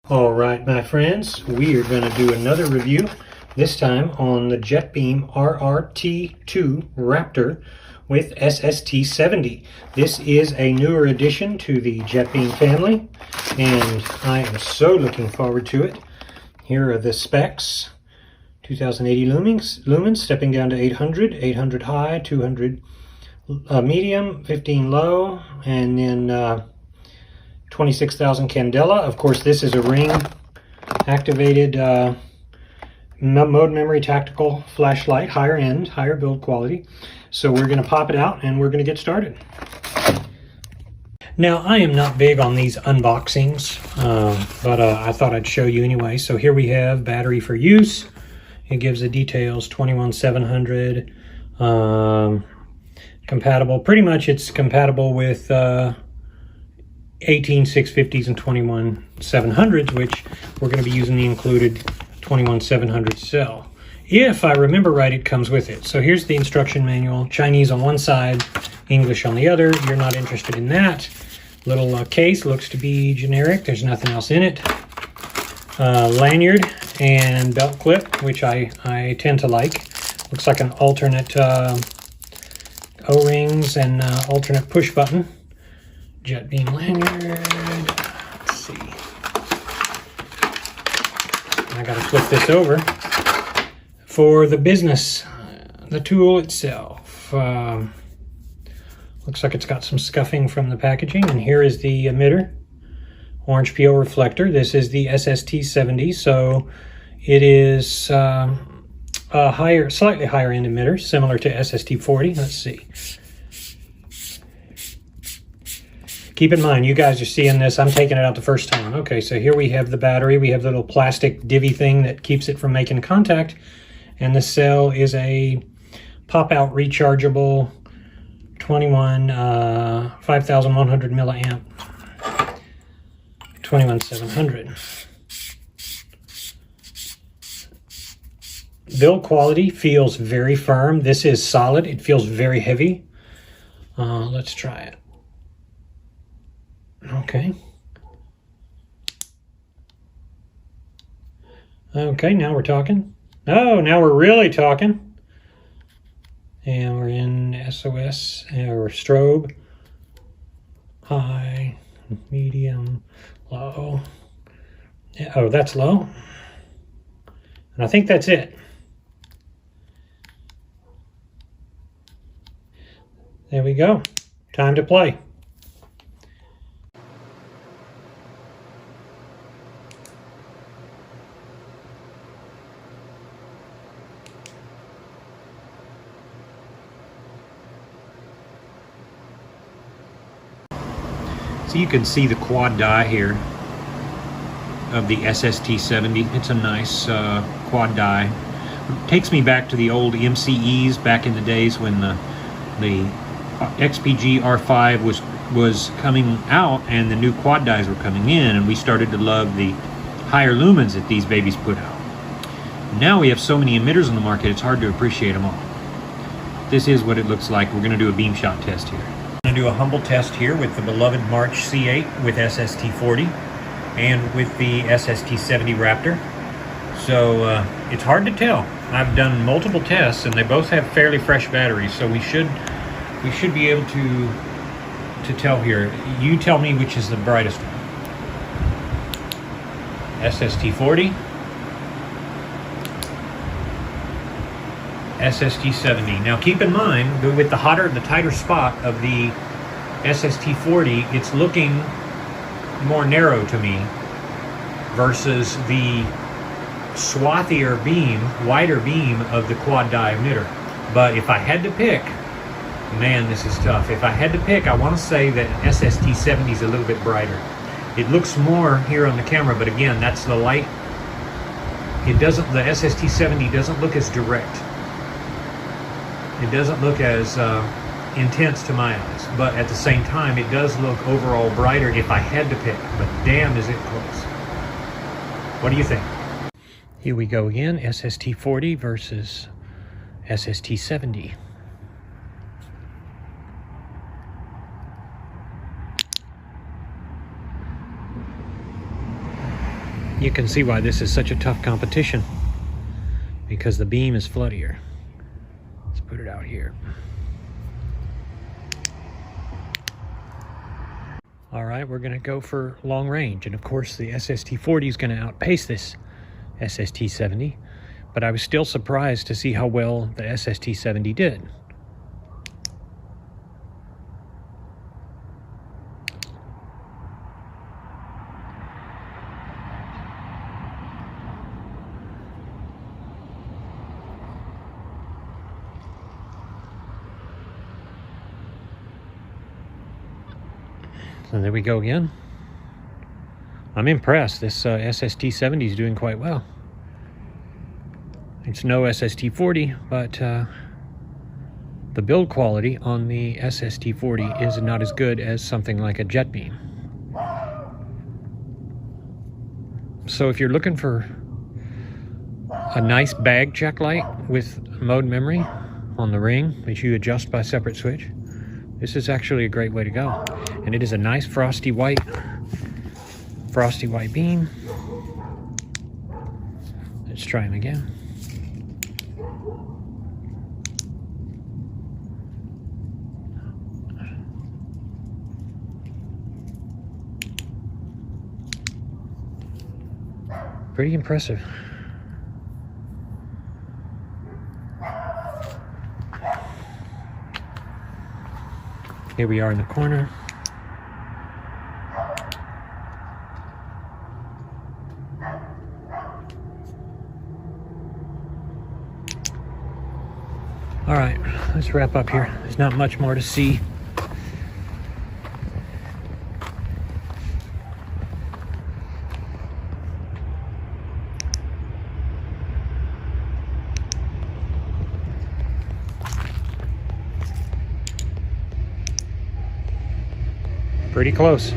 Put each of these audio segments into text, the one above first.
All right, my friends, we are going to do another review, this time on the Jetbeam RRT2 Raptor with SST-70. This is a newer addition to the Jetbeam family, and I am so looking forward to it. Here are the specs. 2080 lumens, stepping down to 800 high, 200 medium, 15 low, and then 26,000 candela. Of course, this is a ring activated mode memory tactical flashlight, higher end, higher build quality. So we're going to pop it out and we're going to get started. Now, I am not big on these unboxings, but I thought I'd show you anyway. So here we have battery for use. It gives the details, 21700, compatible. Pretty much it's compatible with 18650s and 21700s, which we're going to be using the included 21700 cell. If I remember right, it comes with it. So here's the instruction manual. Chinese on one side, English on the other. You're not interested in that. Little case, looks to be generic. There's nothing else in it. Lanyard and belt clip, which I tend to like. Looks like an alternate O-rings and alternate push button. Jetbeam lanyard. Let's see. I gotta flip this over. For the business, the tool itself. Looks like it's got some scuffing from the packaging, and here is the emitter. Orange PO reflector. This is the SST-70, so it is a slightly higher end emitter, similar to SST-40. Let's see. Keep in mind, you guys are seeing this. I'm taking it out the first time. Okay, so here we have the battery. We have the little plastic divvy thing that keeps it from making contact. And the cell is a pop-out rechargeable 51,100 milliamp 21700. Build quality feels very firm. This is solid. It feels very heavy. Let's try it. Okay. Okay, now we're talking. Oh, now we're really talking. And we're in SOS or strobe. High, medium, low. Oh, that's low. And I think that's it. There we go. Time to play. So you can see the quad die here of the SST-70. It's a nice quad die. It takes me back to the old MCEs back in the days when the XPG R5 was coming out and the new quad dies were coming in, and we started to love the higher lumens that these babies put out. Now we have so many emitters on the market, it's hard to appreciate them all. This is what it looks like. We're going to do a beam shot test here. I'm going to do a humble test here with the beloved March C8 with SST-40 and with the SST-70 Raptor. So it's hard to tell. I've done multiple tests and they both have fairly fresh batteries, so we should be able to tell here. You tell me which is the brightest one. SST-40, SST-70. Now keep in mind, with the tighter spot of the SST-40, it's looking more narrow to me versus the swathier beam, wider beam of the quad die emitter. But if I had to pick, man, this is tough. If I had to pick, I want to say that SST-70 is a little bit brighter. It looks more here on the camera, but again, that's the light. It doesn't. The SST-70 doesn't look as direct. It doesn't look as intense to my eyes, but at the same time, it does look overall brighter if I had to pick. But damn, is it close. What do you think? Here we go again. SST-40 versus SST-70. you can see why this is such a tough competition, because the beam is floatier. Let's put it out here. All right, we're gonna go for long range, and of course the SST-40 is gonna outpace this SST-70, but I was still surprised to see how well the SST-70 did. So there we go again. I'm impressed. This SST-70 is doing quite well. It's no SST-40, but the build quality on the SST-40 is not as good as something like a Jetbeam. So if you're looking for a nice bag check light with mode memory on the ring that you adjust by separate switch, this is actually a great way to go. And it is a nice frosty white beam. Let's try him again. Pretty impressive. Here we are in the corner. All right, let's wrap up here. There's not much more to see. Pretty close.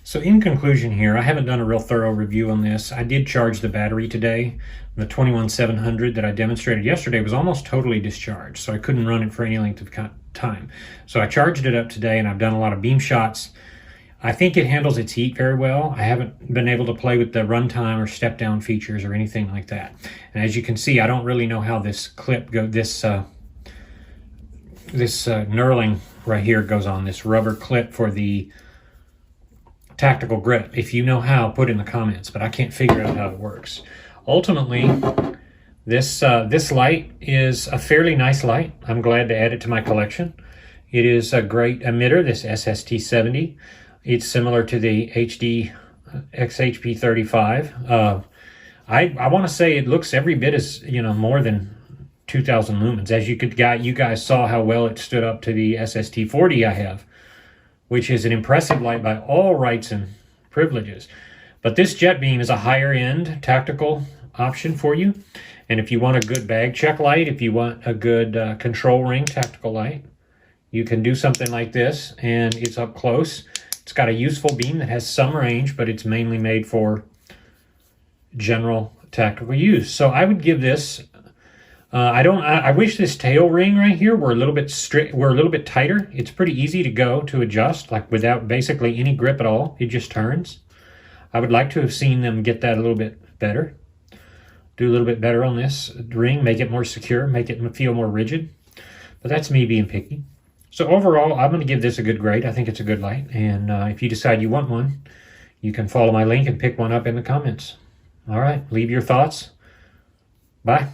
So in conclusion here, I haven't done a real thorough review on this. I did charge the battery today. The 21700 that I demonstrated yesterday was almost totally discharged, so I couldn't run it for any length of time. So I charged it up today, and I've done a lot of beam shots. I think it handles its heat very well. I haven't been able to play with the runtime or step down features or anything like that. And as you can see, I don't really know how this clip this knurling right here goes on, this rubber clip for the tactical grip. If you know how, put in the comments, but I can't figure out how it works. Ultimately, this light is a fairly nice light. I'm glad to add it to my collection. It is a great emitter, this SST-70. It's similar to the HD XHP35. I want to say it looks every bit as, more than 2000 lumens. As you guys saw how well it stood up to the SST-40 I have, which is an impressive light by all rights and privileges. But this Jetbeam is a higher end tactical option for you. And if you want a good bag check light, if you want a good control ring tactical light, you can do something like this, and it's up close. It's got a useful beam that has some range, but it's mainly made for general tactical use. So I would give this, I wish this tail ring right here were a little bit tighter. It's pretty easy to adjust, like without basically any grip at all. It just turns. I would like to have seen them get that a little bit better. Do a little bit better on this ring, make it more secure, make it feel more rigid. But that's me being picky. So overall, I'm going to give this a good grade. I think it's a good light. And if you decide you want one, you can follow my link and pick one up in the comments. All right, leave your thoughts. Bye.